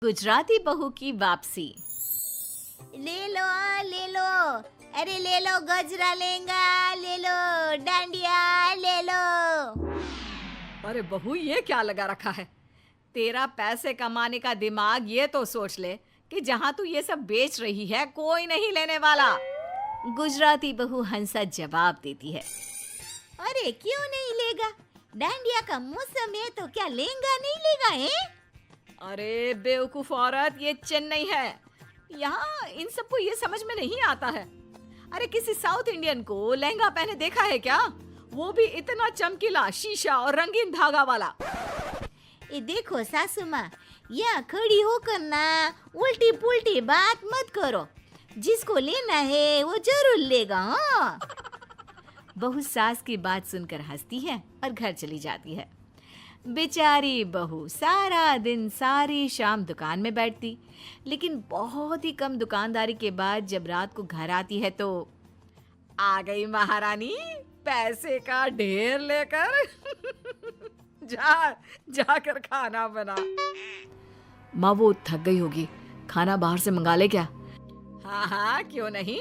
गुजराती बहू की वापसी। ले लो, अरे ले लो गजरा लेंगा, ले लो डांडिया, ले लो। अरे बहू, ये क्या लगा रखा है? तेरा पैसे कमाने का दिमाग ये तो सोच ले कि जहाँ तू ये सब बेच रही है कोई नहीं लेने वाला। गुजराती बहू हंसा जवाब देती है। अरे क्यों नहीं लेगा? डांडिया का मौसम है तो क्या लेंगा नहीं लेगा है? अरे बेवकूफ औरत, ये चेन्नई है। यहाँ इन सबको ये समझ में नहीं आता है। अरे किसी साउथ इंडियन को लहंगा पहने देखा है क्या? वो भी इतना चमकीला, शीशा और रंगीन धागा वाला। ये देखो सासू माँ, यहाँ खड़ी होकर ना उल्टी पुल्टी बात मत करो। जिसको लेना है वो जरूर लेगा। हाँ। बहू सास की बात सुनकर हंसती है और घर चली जाती है। बेचारी बहू सारा दिन सारी शाम दुकान में बैठती, लेकिन बहुत ही कम दुकानदारी के बाद जब रात को घर आती है तो आ गई महारानी पैसे का ढेर लेकर। जाकर खाना बना। माँ वो थक गई होगी, खाना बाहर से मंगा ले क्या? हाँ हाँ, क्यों नहीं।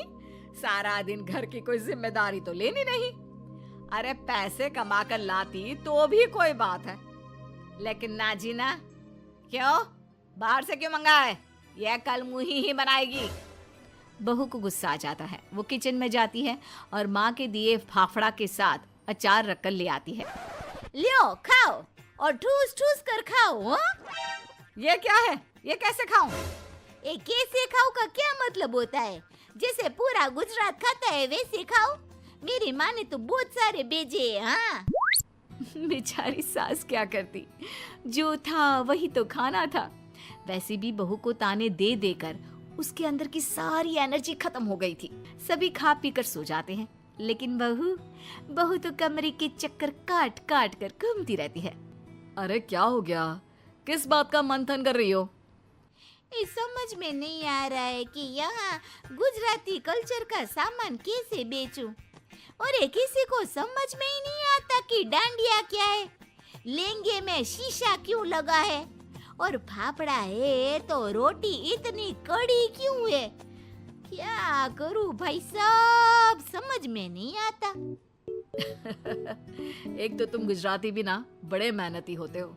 सारा दिन घर की कोई जिम्मेदारी तो लेनी नहीं। अरे पैसे कमा कर लाती तो भी कोई बात है, लेकिन ना जी ना। क्यों? बाहर से क्यों मंगाए? यह कल मुही ही बनाएगी। बहू को गुस्सा आ जाता है। वो किचन में जाती है और माँ के दिए फाफड़ा के साथ अचार रखकर ले आती है। लियो खाओ और ठूस ठूस कर खाओ। हाँ? ये क्या है? ये कैसे खाऊं? ये कैसे खाओ का क्या मतलब होता है? जैसे पूरा गुजरात खाता है वैसे खाओ। मेरी माँ ने तो बहुत सारे भेजे हैं। हाँ? बेचारी सास क्या करती, जो था वही तो खाना था। वैसे भी बहू को ताने दे देकर उसके अंदर की सारी एनर्जी खत्म हो गई थी। सभी खा पी कर सो जाते हैं, लेकिन बहू तो कमरे के चक्कर काट काट कर घूमती रहती है। अरे क्या हो गया? किस बात का मंथन कर रही हो? ये समझ में नहीं आ रहा है कि यहाँ गुजराती कल्चर का सामान कैसे बेचूं। और ये किसी को समझ में ही नहीं आता कि डांडिया क्या है, लहंगे में शीशा क्यों लगा है, और फाफड़ा है तो रोटी इतनी कड़ी क्यों है। क्या करूं भाई साहब, समझ में नहीं आता। एक तो तुम गुजराती भी ना बड़े मेहनती होते हो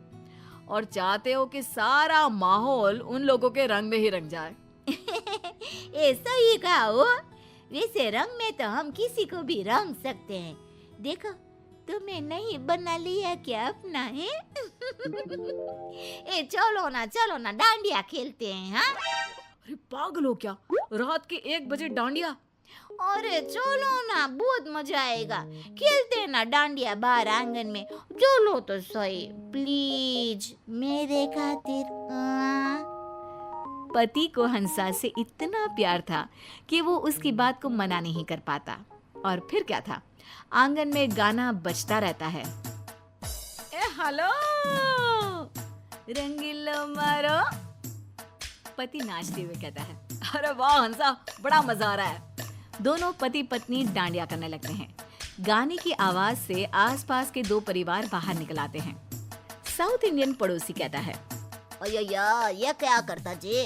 और चाहते हो कि सारा माहौल उन लोगों के रंग में ही रंग जाए। ऐसा ही कहा हो। वैसे रंग में तो हम किसी को भी रंग सकते हैं। देखो तुम्हें नहीं बना लिया क्या अपना है? ए चलो ना डांडिया खेलते हैं। हाँ? अरे पागल हो क्या? रात के 1 बजे डांडिया? अरे चलो ना, बहुत मजा आएगा। खेलते हैं ना डांडिया बाहर आंगन में। चलो तो सही प्लीज मेरे खातिर। हाँ? पति को हंसा से इतना प्यार था कि वो उसकी बात को मना नहीं कर पाता। और फिर क्या था, आंगन में गाना बजता रहता है। ए हेलो रंगीलो मारो, पति नाचते हुए कहता है। अरे वाह हंसा, बड़ा मजा आ रहा है। दोनों पति पत्नी डांडिया करने लगते हैं। गाने की आवाज से आसपास के 2 परिवार बाहर निकल आते हैं। साउथ इंडियन पड़ोसी कहता है, अयो या ये क्या करता जी?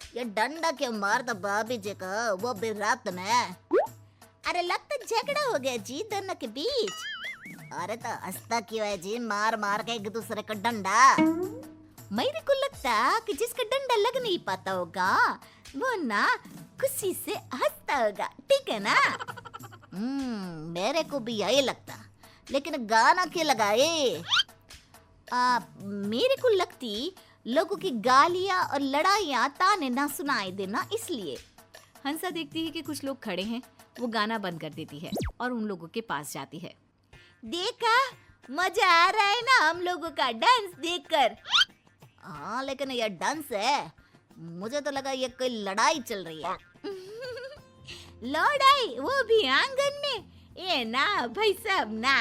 ये डंडा क्यों मारता भाभी जी का, वो भी रात में? अरे लगता झगड़ा हो गया जी दोनों के बीच। अरे तो हंसता क्यों है जी? मार मार के एक दूसरे का डंडा। मेरे को लगता कि जिसका डंडा लग नहीं पाता होगा वो ना खुशी से हंसता होगा, ठीक है ना? मेरे को भी यही लगता, लेकिन गाना क्यों लगाए? मेरे को लगती लोगों की गालियां और लड़ाइयां ताने ना सुनाई देना इसलिए। हंसा देखती है कि कुछ लोग खड़े हैं। वो गाना बंद कर देती है और उन लोगों के पास जाती है। देखा, मजा आ रहा है ना हम लोगों का डांस देखकर। हाँ लेकिन ये डांस है, मुझे तो लगा ये कोई लड़ाई चल रही है। लड़ाई, वो भी आंगन में? ये ना भाई साहब ना,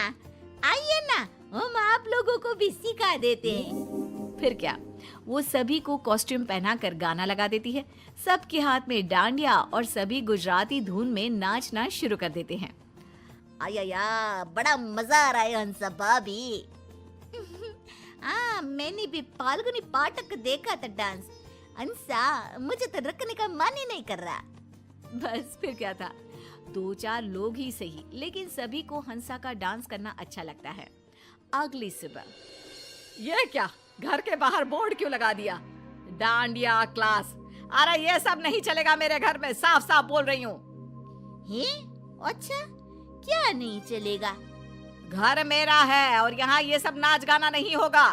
आइए ना हम आप लोगों को भी सिखा देते हैं। फिर क्या, वो सभी को कॉस्ट्यूम पहनाकर गाना लगा देती है। सबके हाथ में डांडिया और सभी गुजराती धुन में नाचना शुरू कर देते हैं। आया बड़ा मजा आ रहा है हंसा भाभी। हाँ मैंने भी फाल्गुनी पाठक देखा था डांस। अंसा, मुझे तो रखने का मन ही नहीं कर रहा। बस फिर क्या था, 2-4 लोग ही सही, लेकिन सभी को हंसा का डांस करना अच्छा लगता है। अगली सुबह, ये क्या, घर के बाहर बोर्ड क्यों लगा दिया? डांडिया क्लास। अरे ये सब नहीं चलेगा मेरे घर में, साफ साफ बोल रही हूँ। अच्छा, क्या नहीं चलेगा? घर मेरा है और यहाँ ये सब नाच गाना नहीं होगा।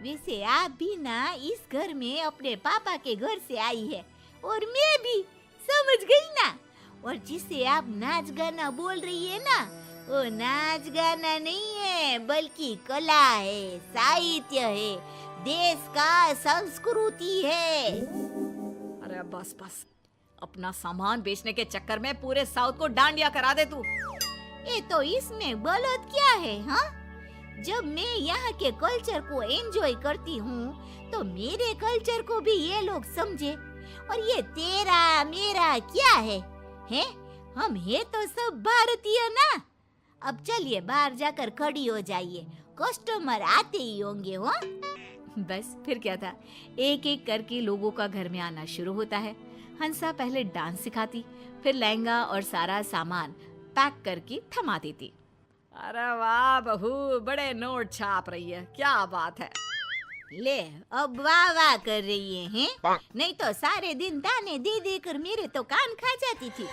वैसे आप भी ना इस घर में अपने पापा के घर से आई है, और मैं भी, समझ गई ना? और जिसे आप नाच गाना बोल रही है ना, वो नाच गाना नहीं है, बल्कि कला है, साहित्य है, देश का संस्कृति है। अरे बस बस, अपना सामान बेचने के चक्कर में पूरे साउथ को डांडिया करा दे तू। ये तो इसमें गलत क्या है? हाँ, जब मैं यहाँ के कल्चर को एंजॉय करती हूँ तो मेरे कल्चर को भी ये लोग समझे। और ये तेरा मेरा क्या है? हम है तो सब भारतीय ना। अब चलिए बाहर जाकर खड़ी हो जाइए, कस्टमर आते ही होंगे। हो बस फिर क्या था, एक एक करके लोगों का घर में आना शुरू होता है। हंसा पहले डांस सिखाती, फिर लहंगा और सारा सामान पैक करके थमा देती। अरे वाह बहू, बड़े नोट छाप रही है, क्या बात है। ले, अब वाह वाह कर रही है? नहीं तो सारे दिन दाने दे देकर मेरे तो कान खा जाती थी।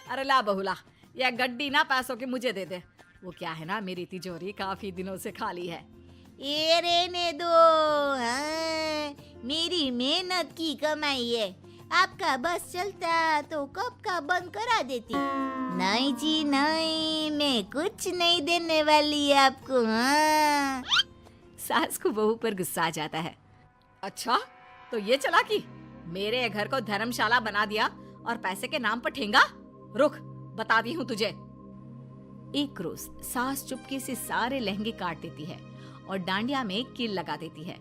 अरे ला बहू ला, यह गड्डी ना पैसों की मुझे दे दे। वो क्या है ना, मेरी तिजोरी काफी दिनों से खाली है। ये रहने दो, हाँ, मेरी मेहनत की कमाई है। आपका बस चलता तो कब का बंद करा देती। नहीं जी नहीं, मैं कुछ नहीं देने वाली आपको। हाँ। सास को बहू पर गुस्सा आ जाता है। अच्छा, तो ये चला कि मेरे घर को धर्मशाला बना दिया और पैसे के नाम पर ठेंगा। रुक, बताती हूँ तुझे। एक रोज सास चुपके से सारे लहंगे काट देती है और डांडिया में कील लगा देती है,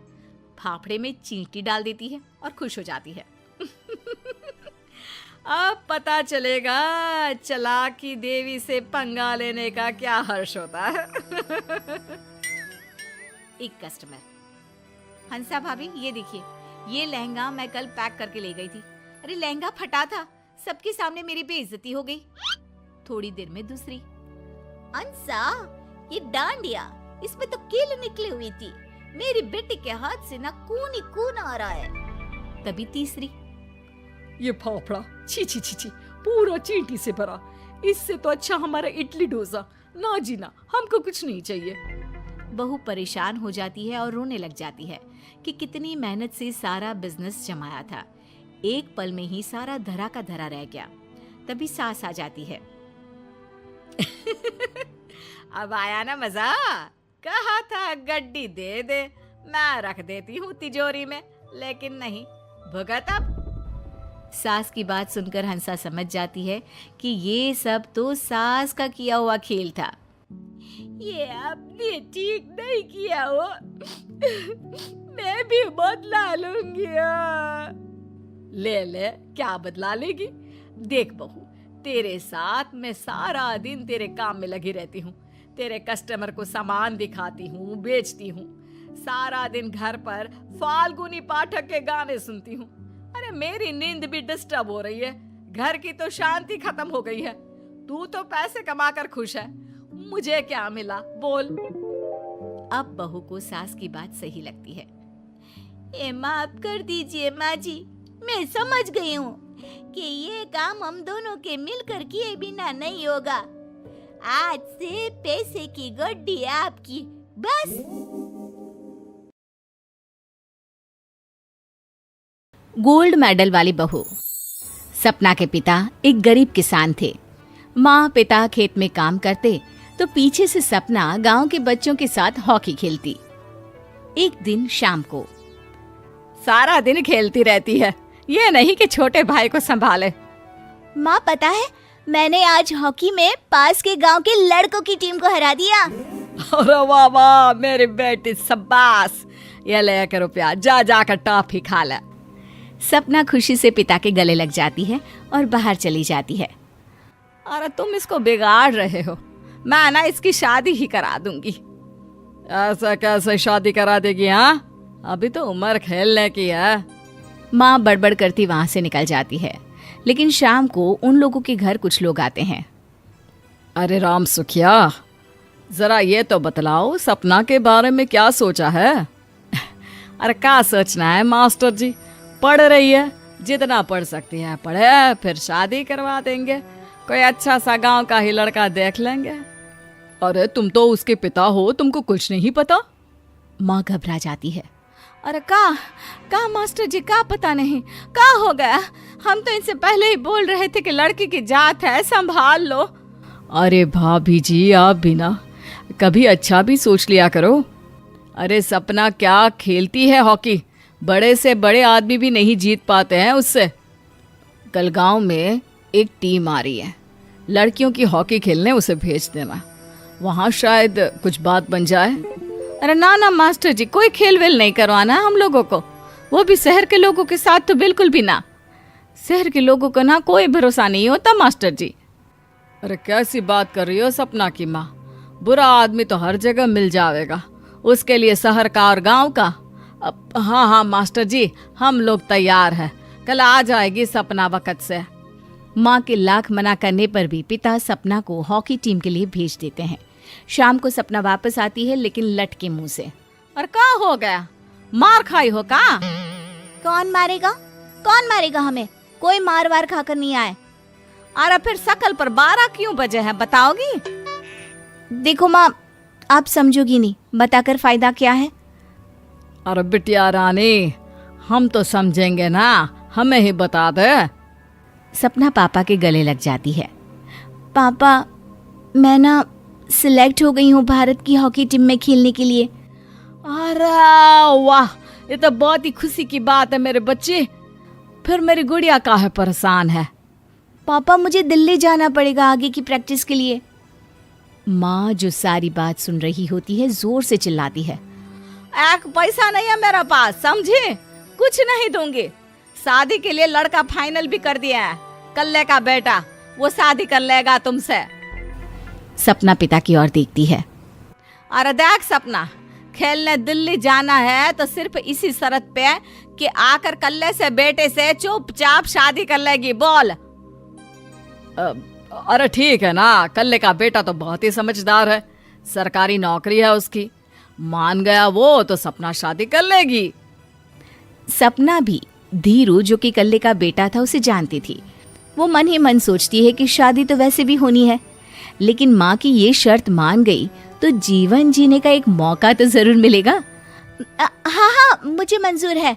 फाफड़े में चींटी डाल देती है और खुश हो जाती है। अब पता चलेगा चालाकी देवी से पंगा लेने का क्या हर्ष होता है। एक कस्टमर, हंसा भाभी ये देखिए, ये लहंगा मैं कल पैक करके ले गई थी। अरे लहंगा फटा था, सबके सामने मेरी बेइज्जती हो गई। थोड़ी देर में दूसरी, अंसा, ये डांडिया, इसमें तो कील निकली हुई थी। मेरी बेटी के हाथ से ना खून ही खून आ रहा है। तभी तीसरी, ये फाफड़ा छी छी छी छी, पूरा चींटी से भरा। इससे तो अच्छा हमारा इडली डोसा। ना जी ना, हमको कुछ नहीं चाहिए। बहू परेशान हो जाती है और रोने लग जाती है कि कितनी मेहनत से सारा बिजनेस जमाया था, एक पल में ही सारा धरा का धरा रह गया। तभी सास आ जाती है। अब आया ना मजा, कहा था गड्डी दे दे, मैं रख देती हूँ तिजोरी में, लेकिन नहीं, भुगत अब। सास की बात सुनकर हंसा समझ जाती है कि ये सब तो सास का किया हुआ खेल था। ये आपने ठीक नहीं किया हो, मैं भी बदला लूंगी। ले ले, क्या बदला लेगी? देख बहू, तेरे साथ मैं सारा दिन तेरे काम में लगी रहती हूँ, तेरे कस्टमर को सामान दिखाती हूँ, बेचती हूँ, सारा दिन घर पर फाल्गुनी पाठक के गाने सुनती हूँ। अरे मेरी नींद भी डिस्टर्ब हो रही है, घर की तो शांति खत्म हो गई है। तू तो पैसे कमाकर खुश है, मुझे क्या मिला बोल। अब बहू को सास की बात सही लगती है। ये माफ कर दीजिए माँ जी, मैं समझ गई हूँ कि ये काम हम दोनों के मिलकर किए बिना नहीं होगा। आज से पैसे की गड्डी आपकी, बस। गोल्ड मेडल वाली बहू। सपना के पिता एक गरीब किसान थे। माँ पिता खेत में काम करते तो पीछे से सपना गांव के बच्चों के साथ हॉकी खेलती। एक दिन शाम को, सारा दिन खेलती रहती है, ये नहीं कि छोटे भाई को संभाले। माँ पता है, मैंने आज हॉकी में पास के गांव के लड़कों की टीम को हरा दिया। अरे वाह वाह मेरी बेटी, शाबाश। ये ले कर रुपया, जा जाकर टॉफी खा ले। सपना खुशी से पिता के गले लग जाती है और बाहर चली जाती है। अरे तुम इसको बिगाड़ रहे हो, मैं ना इसकी शादी ही करा दूंगी। ऐसा कैसे शादी करा देगी? हाँ, अभी तो उम्र खेलने की है। माँ बड़बड़ करती वहां से निकल जाती है, लेकिन शाम को उन लोगों के घर कुछ लोग आते हैं। अरे राम सुखिया, जरा ये तो बतलाओ सपना के बारे में क्या सोचा है? अरे क्या सोचना है मास्टर जी, पढ़ रही है, जितना पढ़ सकती है पढ़े, फिर शादी करवा देंगे, कोई अच्छा सा गांव का ही लड़का देख लेंगे। अरे तुम तो उसके पिता हो, तुमको कुछ नहीं पता? माँ घबरा जाती है। अरे का मास्टर जी, का पता नहीं, का हो गया? हम तो इनसे पहले ही बोल रहे थे कि लड़की की जात है, संभाल लो। अरे भाभी जी, आप भी ना कभी अच्छा भी सोच लिया करो। अरे सपना क्या खेलती है हॉकी, बड़े से बड़े आदमी भी नहीं जीत पाते हैं उससे। कल गांव में एक टीम आ रही है, लड़कियों की हॉकी खेलने उसे भेज देना, वहाँ शायद कुछ बात बन जाए। अरे ना मास्टर जी, कोई खेल वेल नहीं करवाना हम लोगों को, वो भी शहर के लोगों के साथ तो बिल्कुल भी ना। शहर के लोगों को ना कोई भरोसा नहीं होता मास्टर जी। अरे कैसी बात कर रही हो सपना की माँ, बुरा आदमी तो हर जगह मिल जाएगा, उसके लिए शहर का और गांव का। हाँ मास्टर जी, हम लोग तैयार हैं, कल आ जाएगी सपना वक्त से। माँ के लाख मना करने पर भी पिता सपना को हॉकी टीम के लिए भेज देते हैं। शाम को सपना वापस आती है, लेकिन लटके मुंह से। और क्या हो गया, मार खाई हो का? कौन मारेगा हमें? कोई मार वार खाकर नहीं आए। अरे फिर शकल पर 12 क्यों बजे हैं, बताओगी? देखो माँ, आप समझोगी नहीं, बताकर फायदा क्या है? अरे बिटिया रानी, हम तो समझेंगे ना, हमें ही बता दे। सपना पापा के गले लग जाती है। पापा, मैं ना सिलेक्ट हो गई हूँ भारत की हॉकी टीम में खेलने के लिए। अरे वाह, ये तो बहुत ही खुशी की बात है मेरे बच्चे। फिर मेरी गुड़िया काहे परेशान है? पापा, मुझे दिल्ली जाना पड़ेगा आगे की प्रैक्टिस के लिए। माँ जो सारी बात सुन रही होती है, जोर से चिल्लाती है। एक पैसा नहीं है मेरे पास, समझे? कुछ नहीं दूंगी। शादी के लिए लड़का फाइनल भी कर दिया है, कल्ले का बेटा, वो शादी कर लेगा तुमसे। सपना पिता की ओर देखती है। अरे देख सपना, खेलने दिल्ली जाना है तो सिर्फ इसी शर्त पे कि आकर कल्ले से बेटे से चुपचाप शादी कर लेगी, बोल। अरे ठीक है ना, कल्ले का बेटा तो बहुत ही समझदार है, सरकारी नौकरी है उसकी, मान गया वो तो सपना शादी कर लेगी। सपना भी धीरू, जो कि कल्ले का बेटा था, उसे जानती थी। वो मन ही मन सोचती है कि शादी तो वैसे भी होनी है, लेकिन माँ की ये शर्त मान गई तो जीवन जीने का एक मौका तो जरूर मिलेगा। हाँ, मुझे मंजूर है।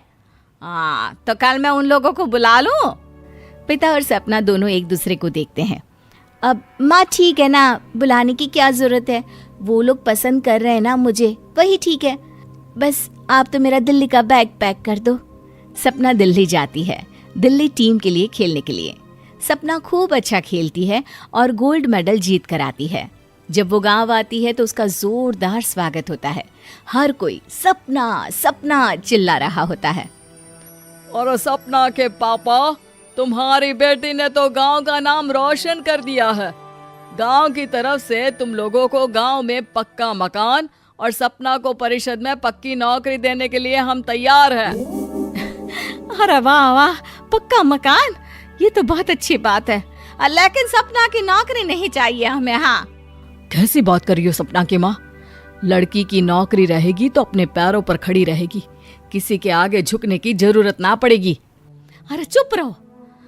हाँ, तो कल मैं उन लोगों को बुला लूं? पिता और सपना दोनों एक दूसरे को देखते हैं। अब माँ ठीक है ना, बुलाने की क्या जरूरत है, वो लोग पसंद कर रहे हैं ना मुझे, वही ठीक है। बस आप तो मेरा दिल्ली का बैग पैक कर दो। सपना दिल्ली जाती है, दिल्ली टीम के लिए खेलने के लिए। सपना खूब अच्छा खेलती है और गोल्ड मेडल जीत कर आती है। जब वो गांव आती है तो उसका जोरदार स्वागत होता है। हर कोई सपना सपना चिल्ला रहा होता है। और सपना के पापा, तुम्हारी बेटी ने तो गांव का नाम रोशन कर दिया है। गांव की तरफ से तुम लोगों को गांव में पक्का मकान और सपना को परिषद में पक्की नौकरी देने के लिए हम तैयार हैं। अरे वाह वाह, पक्का मकान, ये तो बहुत अच्छी बात है, लेकिन सपना की नौकरी नहीं चाहिए हमें। हाँ, कैसी बात कर रही हो सपना की माँ? लड़की की नौकरी रहेगी तो अपने पैरों पर खड़ी रहेगी, किसी के आगे झुकने की जरूरत ना पड़ेगी। अरे चुप रहो,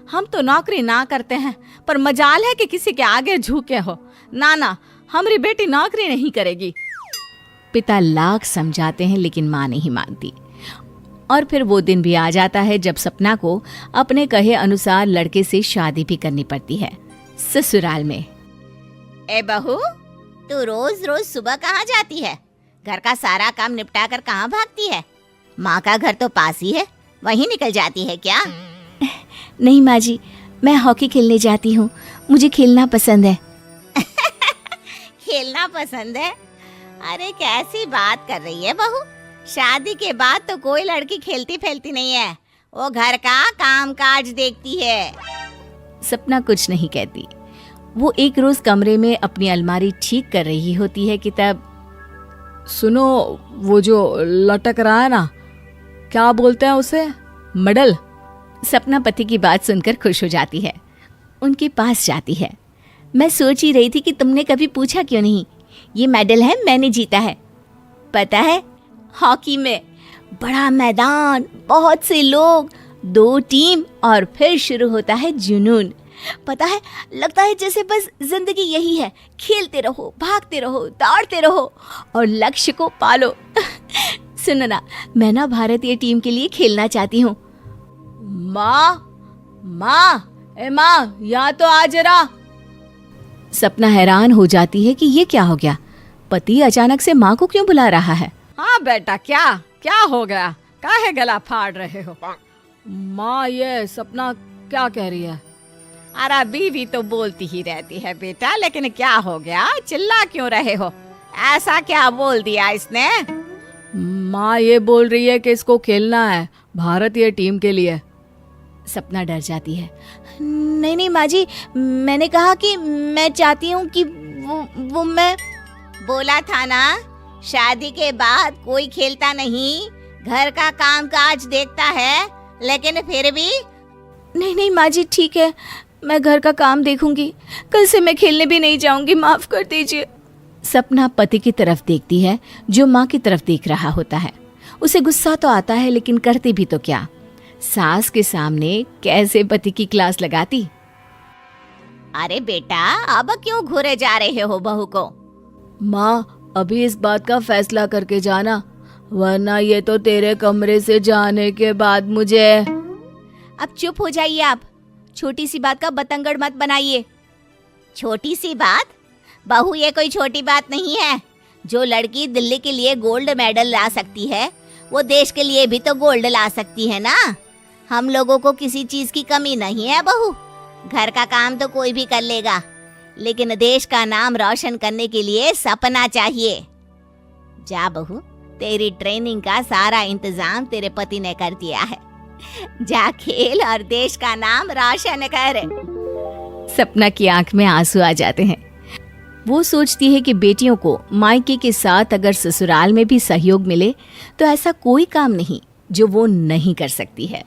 हम तो नौकरी ना करते हैं, पर मजाल है कि किसी के आगे झुके हो। ना, हमारी बेटी नौकरी नहीं करेगी। पिता लाख समझाते हैं, लेकिन माँ नहीं मानती। और फिर वो दिन भी आ जाता है जब सपना को अपने कहे अनुसार लड़के से शादी भी करनी पड़ती है, ससुराल में। ए बहू, तू रोज रोज सुबह कहाँ जाती है? घर का सारा काम निपटा कर कहाँ भागती है? माँ का घर तो पास ही है, वहीं निकल जाती है क्या? नहीं माँ जी, मैं हॉकी खेलने जाती हूँ, मुझे खेलना पसंद है। खेलना पसंद है? अरे कैसी बात कर रही है बहू, शादी के बाद तो कोई लड़की खेलती फैलती नहीं है, वो घर का काम काज देखती है। सपना कुछ नहीं कहती। वो एक रोज कमरे में अपनी अलमारी ठीक कर रही होती है कि तब सुनो, वो जो लटक रहा है ना, क्या बोलते हैं उसे? मेडल? सपना पति की बात सुनकर खुश हो जाती है, उनके पास जाती है। मैं सोच ही रही थी कि तुमने कभी पूछा क्यों नहीं। ये मेडल है, मैंने जीता है। पता है, हॉकी में बड़ा मैदान, बहुत से लोग, 2 टीम और फिर शुरू होता है जुनून। पता है, लगता है जैसे बस जिंदगी यही है, खेलते रहो, भागते रहो, दौड़ते रहो और लक्ष्य को पालो। सुनो ना, मैं ना भारतीय टीम के लिए खेलना चाहती हूँ। माँ, यहाँ तो आ जरा। सपना हैरान हो जाती है कि ये क्या हो गया, पति अचानक से माँ को क्यों बुला रहा है। हाँ बेटा, क्या हो गया, काहे गला फाड़ रहे हो? माँ, ये सपना क्या कह रही है? अरे बीवी तो बोलती ही रहती है बेटा, लेकिन क्या हो गया, चिल्ला क्यों रहे हो? ऐसा क्या बोल दिया इसने? माँ ये बोल रही है कि इसको खेलना है भारतीय टीम के लिए। सपना डर जाती है। नहीं माँ जी, मैंने कहा कि मैं चाहती हूँ कि वो मैं बोला था ना, शादी के बाद कोई खेलता नहीं, घर का काम काज देखता है, लेकिन फिर भी। नहीं माँ जी, ठीक है, मैं घर का काम देखूंगी, कल से मैं खेलने भी नहीं जाऊंगी, माफ कर दीजिए। सपना पति की तरफ देखती है जो माँ की तरफ देख रहा होता है। उसे गुस्सा तो आता है, लेकिन करती भी तो क्या, सास के सामने कैसे पति की क्लास लगाती। अरे बेटा, अब क्यों घूरे जा रहे हो बहू को? माँ, अभी इस बात का फैसला करके जाना, वरना ये तो तेरे कमरे से जाने के बाद मुझे। अब चुप हो जाइए आप, छोटी सी बात का बतंगड़ मत बनाइए। छोटी सी बात? बहू, ये कोई छोटी बात नहीं है। जो लड़की दिल्ली के लिए गोल्ड मेडल ला सकती है, वो देश के लिए भी तो गोल्ड ला सकती है ना। हम लोगों को किसी चीज की कमी नहीं है बहू, घर का काम तो कोई भी कर लेगा, लेकिन देश का नाम रोशन करने के लिए सपना चाहिए। जा बहू, तेरी ट्रेनिंग का सारा इंतजाम तेरे पति ने कर दिया है, जा खेल और देश का नाम रोशन कर। सपना की आंख में आंसू आ जाते हैं। वो सोचती है कि बेटियों को मायके के साथ अगर ससुराल में भी सहयोग मिले तो ऐसा कोई काम नहीं जो वो नहीं कर सकती है।